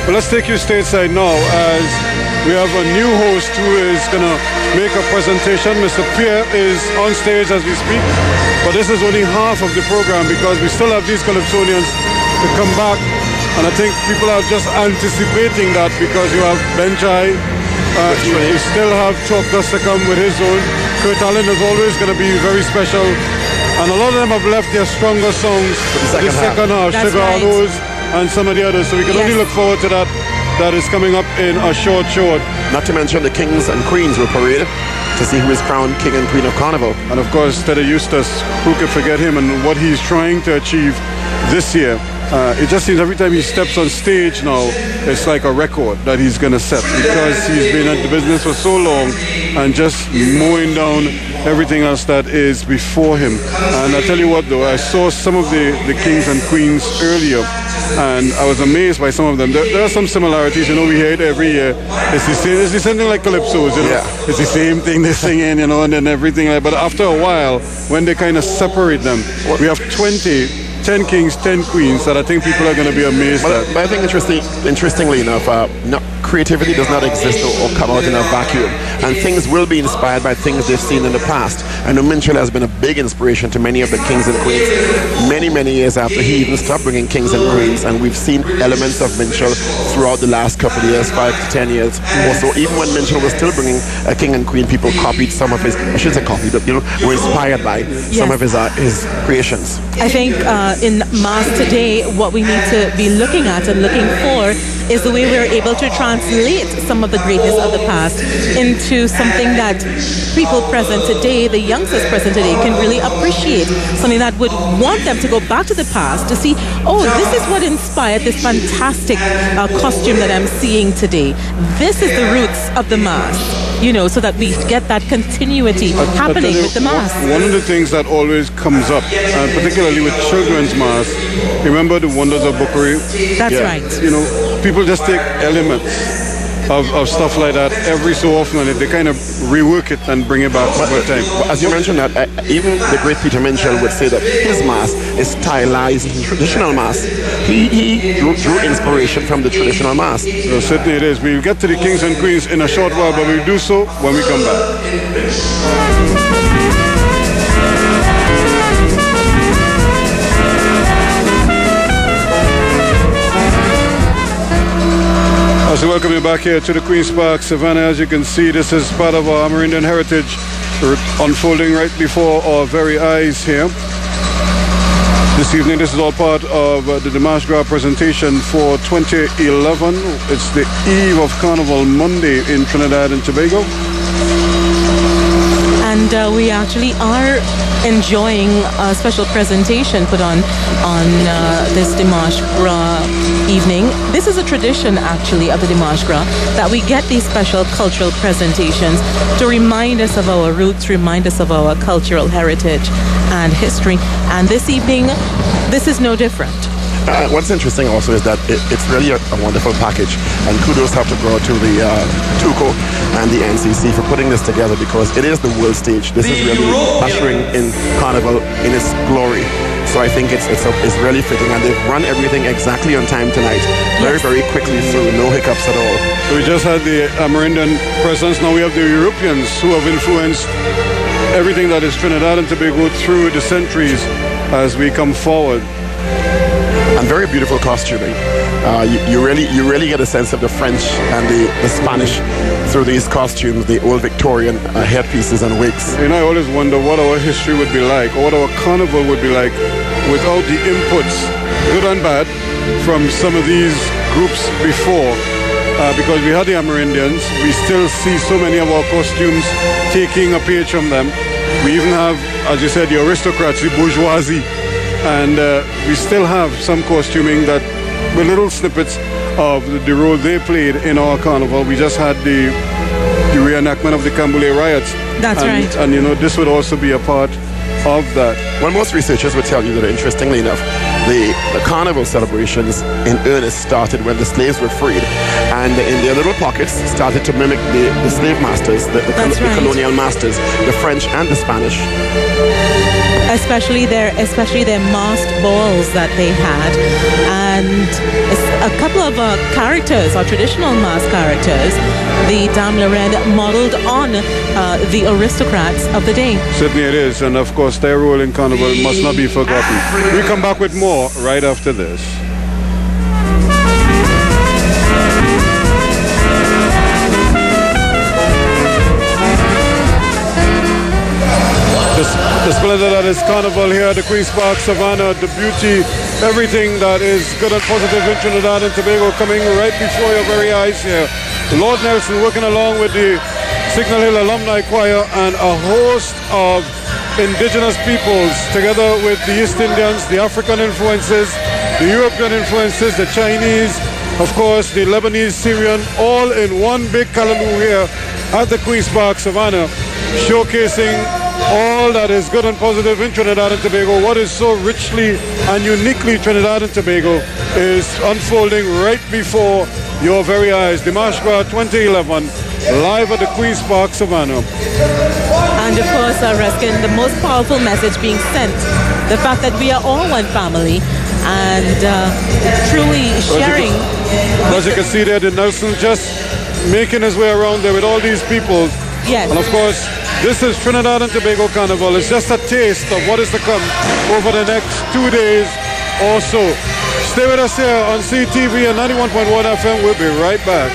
But let's take you stateside now as we have a new host who is going to make a presentation. Mr. Pierre is on stage as we speak, but this is only half of the program because we still have these Calypsonians to come back. And I think people are just anticipating that because you have Benjai, you still have Chalk Dust to come with his own. Kurt Allen is always going to be very special. And a lot of them have left their stronger songs for the second half. Sugar Rose and some of the others. So we can only look forward to that. That is coming up in a short. Not to mention the kings and queens will parade to see who is crowned king and queen of Carnival. And of course, Teddy Eustace, who could forget him and what he's trying to achieve this year. It just seems every time he steps on stage now, it's like a record that he's going to set because he's been at the business for so long and just mowing down everything else that is before him. And I tell you what though, I saw some of the kings and queens earlier and I was amazed by some of them. There are some similarities, you know, we hear it every year. It's the same thing like Calypsos, you know. Yeah. It's the same thing they're singing, you know, and then everything. But after a while, when they kind of separate them, we have 10 kings, 10 queens that I think people are going to be amazed at. But I think interestingly enough, creativity does not exist or come out in a vacuum. And things will be inspired by things they've seen in the past. I know Minchell has been a big inspiration to many of the kings and queens many years after he even stopped bringing kings and queens. And we've seen elements of Minchell throughout the last couple of years, 5 to 10 years. Also, even when Minchell was still bringing a king and queen, people copied some of his, I shouldn't say copied, but were inspired by some of his creations. I think in Mass today, what we need to be looking at and looking for is the way we're able to translate some of the greatness of the past into something that people present today, the youngsters present today, can really appreciate. Something that would want them to go back to the past to see, oh, this is what inspired this fantastic costume that I'm seeing today. This is the roots of the Mass. You know, so that we get that continuity happening with the Mass. One of the things that always comes up, particularly with children's Mass, remember the Wonders of Bookery? That's right. You know, people just take elements of stuff like that every so often and they kind of rework it and bring it back over time. As you mentioned that, even the great Peter Minchell would say that his Mass is stylized in traditional Mass. He drew inspiration from the traditional Mass. So certainly it is. We'll get to the kings and queens in a short while, but we'll do so when we come back. So welcome you back here to the Queen's Park, Savannah. As you can see, this is part of our Amerindian heritage unfolding right before our very eyes here. This evening, this is all part of the Dimanche Gras presentation for 2011. It's the eve of Carnival Monday in Trinidad and Tobago. And we actually are enjoying a special presentation put on this Dimanche Gras evening. This is a tradition actually of the Dimanche Gras that we get these special cultural presentations to remind us of our roots, remind us of our cultural heritage and history. And this evening, this is no different. What's interesting also is that it's really a wonderful package, and kudos have to go to the TUCO and the NCC for putting this together because it is the world stage. This is really ushering in Carnival in its glory. So I think it's really fitting, and they've run everything exactly on time tonight, very quickly through, no hiccups at all. So we just had the Amerindian presence, now we have the Europeans who have influenced everything that is Trinidad and Tobago through the centuries as we come forward. And very beautiful costuming. You really get a sense of the French and the Spanish through these costumes, the old Victorian headpieces and wigs. You know, I always wonder what our history would be like, or what our carnival would be like without the inputs, good and bad, from some of these groups before. Because we had the Amerindians, we still see so many of our costumes taking a page from them. We even have, as you said, the aristocrats, the bourgeoisie. And we still have some costuming that with little snippets of the role they played in our carnival. We just had the reenactment of the Cambule riots. That's right. And you know, this would also be a part of that. Well, most researchers would tell you that, interestingly enough, the carnival celebrations in earnest started when the slaves were freed, and in their little pockets started to mimic the slave masters, the colonial masters, the French and the Spanish. Especially their masked balls that they had, and a couple of characters, or traditional masked characters, the Dame Lorraine modeled on the aristocrats of the day. Certainly it is, and of course their role in Carnival must not be forgotten. We come back with more right after this. The splendor that is Carnival here at the Queen's Park Savannah, the beauty, everything that is good and positive in Trinidad and Tobago coming right before your very eyes here. Lord Nelson working along with the Signal Hill Alumni Choir and a host of indigenous peoples together with the East Indians, the African influences, the European influences, the Chinese, of course the Lebanese, Syrian, all in one big callaloo here at the Queen's Park Savannah, showcasing all that is good and positive in Trinidad and Tobago. What is so richly and uniquely Trinidad and Tobago is unfolding right before your very eyes. Dimanche Gras 2011, live at the Queen's Park Savannah. And of course, Ruskin, the most powerful message being sent, the fact that we are all one family and truly sharing. As you can see there, the Nelson just making his way around there with all these people. Yes. And of course, this is Trinidad and Tobago Carnival. It's just a taste of what is to come over the next 2 days or so. Stay with us here on CTV and 91.1 FM. We'll be right back.